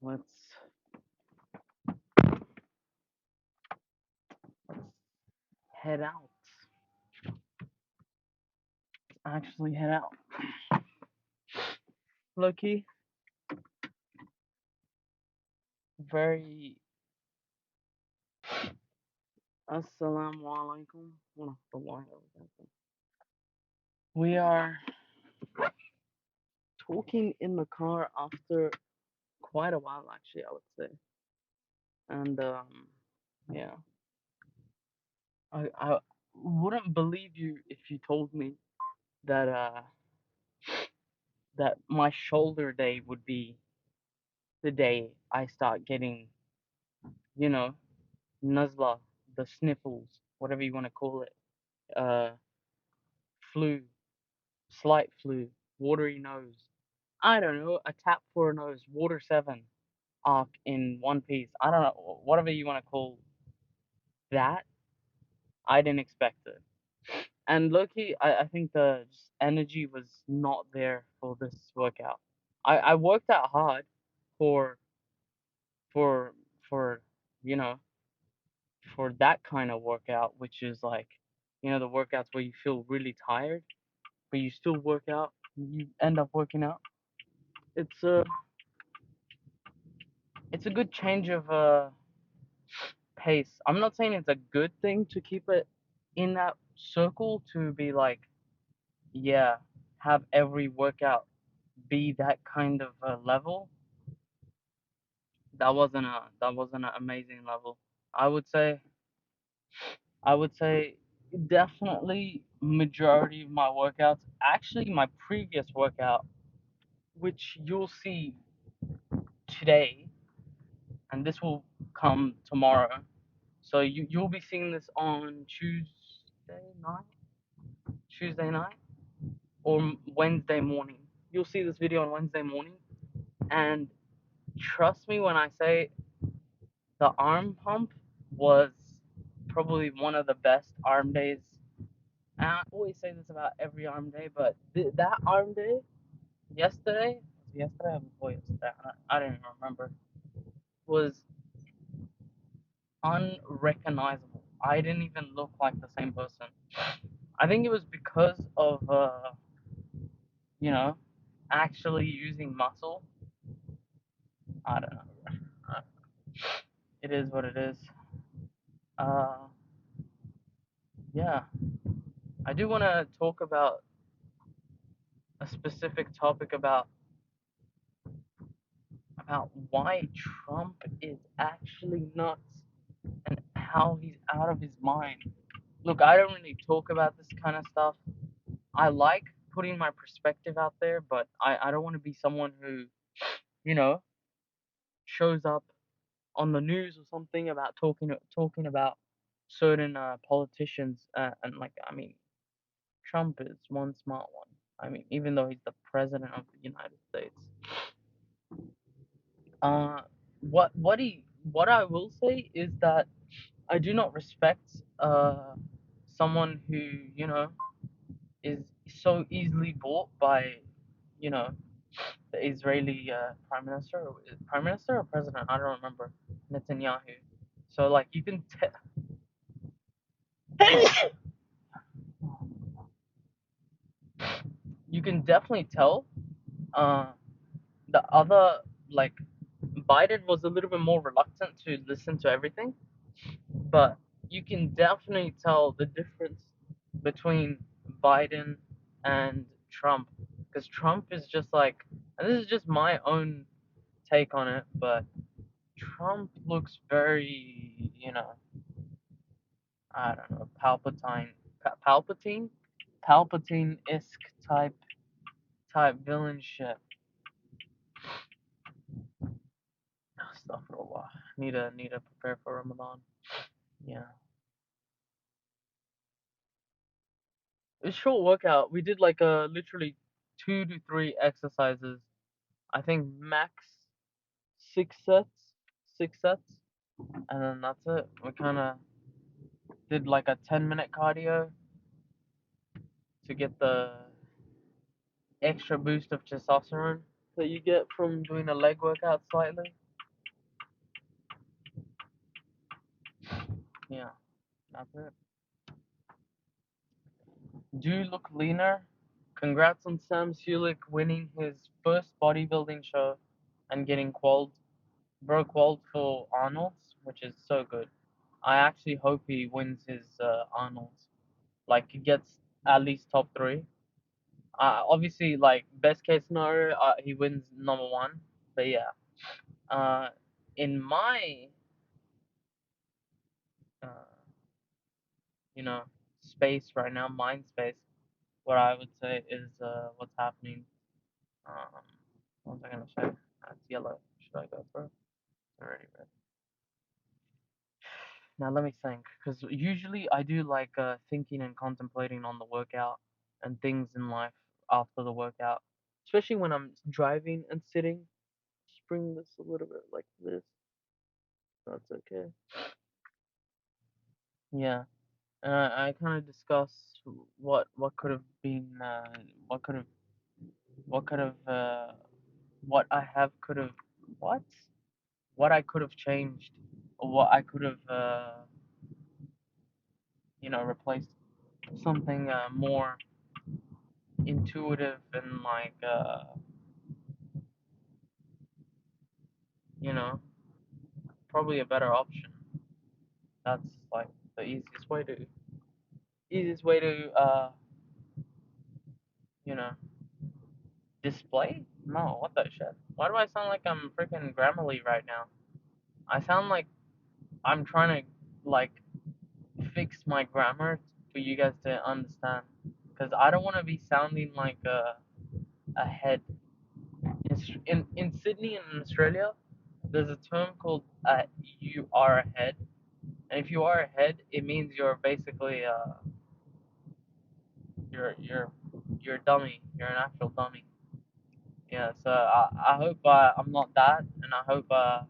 Let's head out. Actually, head out. Loki, very. Assalamu alaikum wa rahmatullahi wa barakatuh. We are talking in the car after quite a while, actually, I would say. And, yeah. I wouldn't believe you if you told me that, that my shoulder day would be the day I start getting, you know, nuzla, the sniffles, whatever you want to call it, uh, flu, slight flu, watery nose. I don't know, a tap for a nose, water 7 arc in one piece. I don't know, whatever you want to call that. I didn't expect it. And Loki, I think the just energy was not there for this workout. I worked out hard for for for you know for that kind of workout, which is like the workouts where you feel really tired, but you still work out. You end up working out. It's a it's a good change of pace. I'm not saying it's a good thing to keep it in that circle to be like, yeah, have every workout be that kind of level. That wasn't an amazing level. I would say I would say definitely majority of my workouts, actually my previous workout, which you'll see today, and this will come tomorrow. So you'll be seeing this on Tuesday night or Wednesday morning. You'll see this video on Wednesday morning, and trust me when I say the arm pump was probably one of the best arm days. And I always say this about every arm day, but that arm day yesterday, yesterday or before yesterday, I don't even remember, was unrecognizable. I didn't even look like the same person. I think it was because of you know, actually using muscle. I don't know. It is what it is. Uh, yeah, I do want to talk about a specific topic about why Trump is actually nuts and how he's out of his mind. Look, I don't really talk about this kind of stuff. I like putting my perspective out there, but I don't want to be someone who, you know, shows up on the news or something about talking about certain politicians and like I mean Trump is one smart one. I mean even though he's the president of the United States. Uh, what I will say is that I do not respect someone who is so easily bought by you know the Israeli prime minister or president, I don't remember, Netanyahu. So like you can definitely tell uh, the other like Biden was a little bit more reluctant to listen to everything, but you can definitely tell the difference between Biden and Trump because Trump is just like, and this is just my own take on it, but Trump looks very, I don't know, Palpatine-esque type villain shit. Astaghfirullah. Need to prepare for Ramadan. Yeah. It was a short workout. We did like literally 2 to 3 exercises. I think max 6 sets. 6 sets. And then that's it. We kinda did like a 10-minute cardio to get the extra boost of testosterone that you get from doing a leg workout slightly. Yeah, that's it. Do you look leaner? Congrats on Sam Sulek winning his first bodybuilding show and getting qualled, bro qualled for Arnold's, which is so good. I actually hope he wins his Arnold's. Like he gets at least top three. Obviously, like best case scenario, he wins number one. But yeah, uh, in my uh, you know space right now, mind space, what I would say is what's happening. Um, what was I gonna say? That's yellow. Should I go for it? It's already red. Now let me think, because usually I do like thinking and contemplating on the workout and things in life after the workout, especially when I'm driving and sitting. Just bring this a little bit like this. That's okay. Yeah, and I kind of discuss what could have been, what could have, what could have, what I have could have, what, what I could have changed, or what I could have, replaced something more intuitive and like you know probably a better option. That's like the easiest way to you know display. No, what the shit? Why do I sound like I'm freaking Grammarly right now? I sound like I'm trying to like fix my grammar for you guys to understand, because I don't want to be sounding like a head. In Sydney and in Australia, there's a term called you are a head. And if you are a head, it means you're basically you're a dummy. You're an actual dummy. Yeah. So I hope I'm not that, and I hope I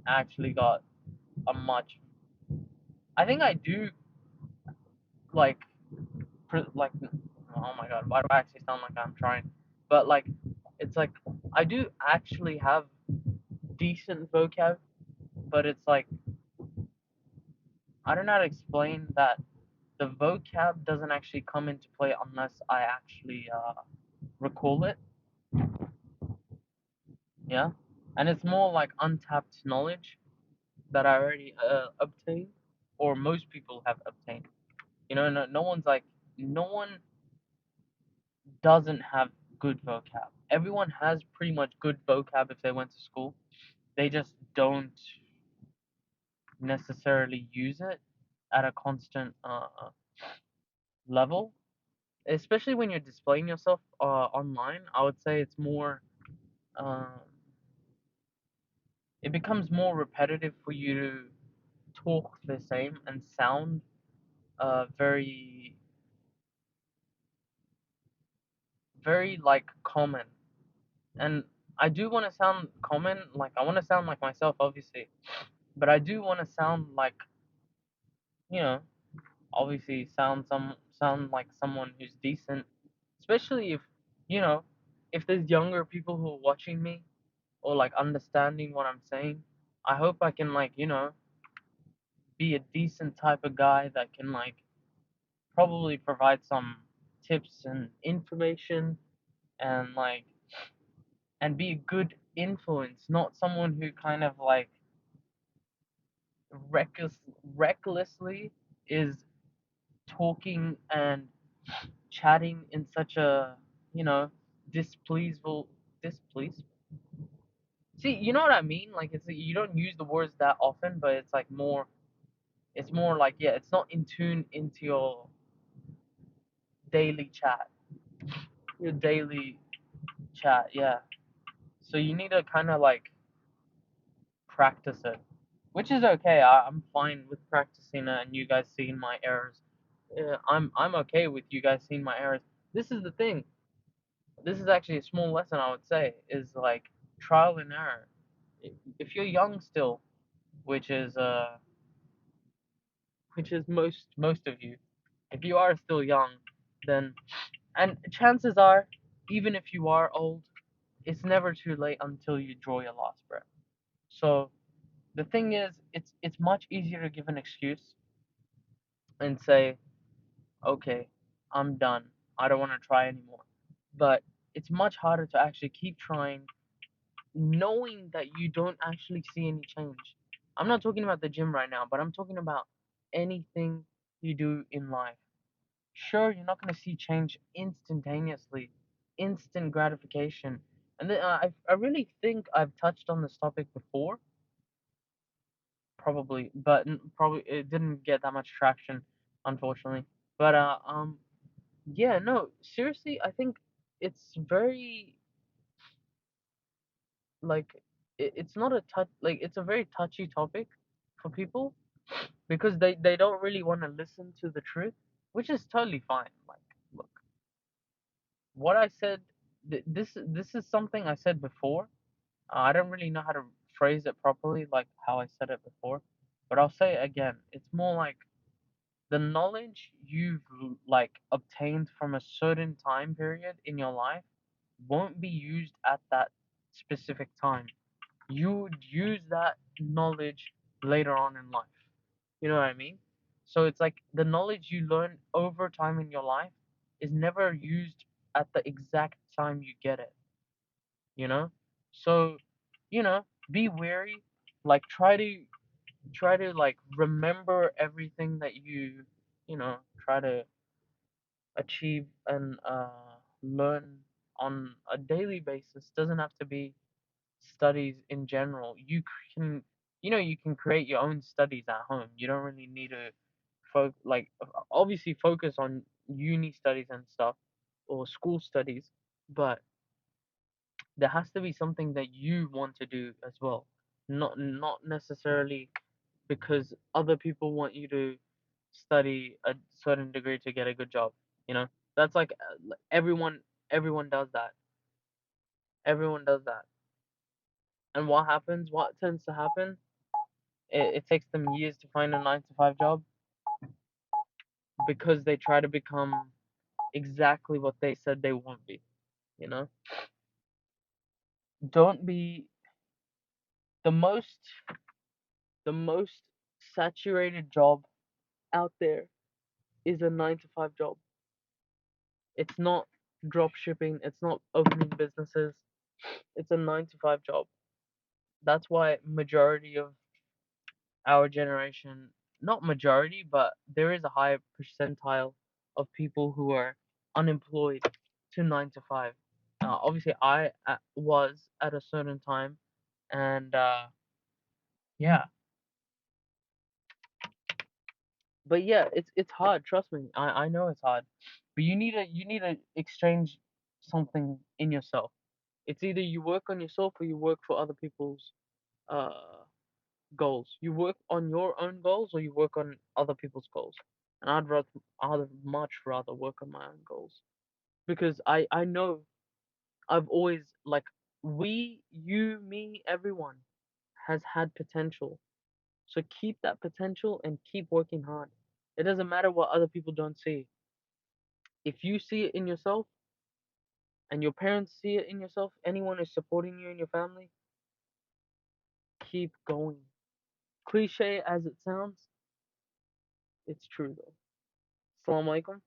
actually got a much. I think I do like like. Oh my god, why do I actually sound like I'm trying? But like, it's like I do actually have decent vocab, but it's like I don't know how to explain that the vocab doesn't actually come into play unless I actually recall it. Yeah, and it's more like untapped knowledge that I already obtained, or most people have obtained. No one's like, no one doesn't have good vocab. Everyone has pretty much good vocab if they went to school. They just don't necessarily use it at a constant level, especially when you're displaying yourself online. I would say it's more. Um, it becomes more repetitive for you to talk the same and sound very very like common. And I do want to sound common, like I want to sound like myself, obviously, but I do want to sound like, you know, obviously sound like someone who's decent, especially if, you know, if there's younger people who are watching me or like understanding what I'm saying. I hope I can like, be a decent type of guy that can like probably provide some tips and information and like and be a good influence, not someone who kind of like reckless, recklessly is talking and chatting in such a, displeaseful, displeased. See, you know what I mean? Like it's you don't use the words that often, but it's like more. It's more like, yeah, it's not in tune into your daily chat, your daily chat. Yeah. So you need to kind of like practice it, which is okay. I'm fine with practicing it and you guys seeing my errors. I'm okay with you guys seeing my errors. This is the thing. This is actually a small lesson I would say is like trial and error. If you're young still, which is uh, which is most of you, if you are still young, then and chances are, even if you are old, it's never too late until you draw your last breath. So the thing is, it's much easier to give an excuse and say, okay, I'm done. I don't want to try anymore. But it's much harder to actually keep trying, knowing that you don't actually see any change. I'm not talking about the gym right now, but I'm talking about anything you do in life. Sure, you're not going to see change instantaneously, instant gratification. And then, I really think I've touched on this topic before, probably, but probably it didn't get that much traction, unfortunately. But yeah, no, seriously, I think it's very like it's not a touch like it's a very touchy topic for people because they don't really want to listen to the truth, which is totally fine. Like, look, what I said, this is something I said before. I don't really know how to phrase it properly, like how I said it before, but I'll say it again. It's more like the knowledge you've like obtained from a certain time period in your life won't be used at that specific time. You would use that knowledge later on in life. You know what I mean? So it's like the knowledge you learn over time in your life is never used at the exact time you get it, you know? So, you know, be wary, like try to like remember everything that you know, try to achieve and learn on a daily basis. Doesn't have to be studies in general. Can, you can create your own studies at home. You don't really need to obviously focus on uni studies and stuff or school studies, but there has to be something that you want to do as well. Not necessarily because other people want you to study a certain degree to get a good job. You know, that's like everyone does that. Everyone does that. And what happens? What tends to happen? It takes them years to find a 9 to 5 job because they try to become exactly what they said they won't be. You know, don't be the most the most saturated job out there is a 9 to 5 job. It's not drop shipping. It's not opening businesses. It's a 9 to 5 job. That's why majority of our generation, not majority, but there is a high percentile of people who are unemployed to 9 to 5. Obviously, I was at a certain time, and yeah, but yeah, it's hard. Trust me, I know it's hard, but you need to exchange something in yourself. It's either you work on yourself or you work for other people's uh goals. You work on your own goals or you work on other people's goals. And I'd much rather work on my own goals because I know I've always like you, me, everyone has had potential. So keep that potential and keep working hard. It doesn't matter what other people don't see. If you see it in yourself and your parents see it in yourself, anyone is supporting you in your family, keep going. Cliche as it sounds, it's true though. Assalamu alaikum.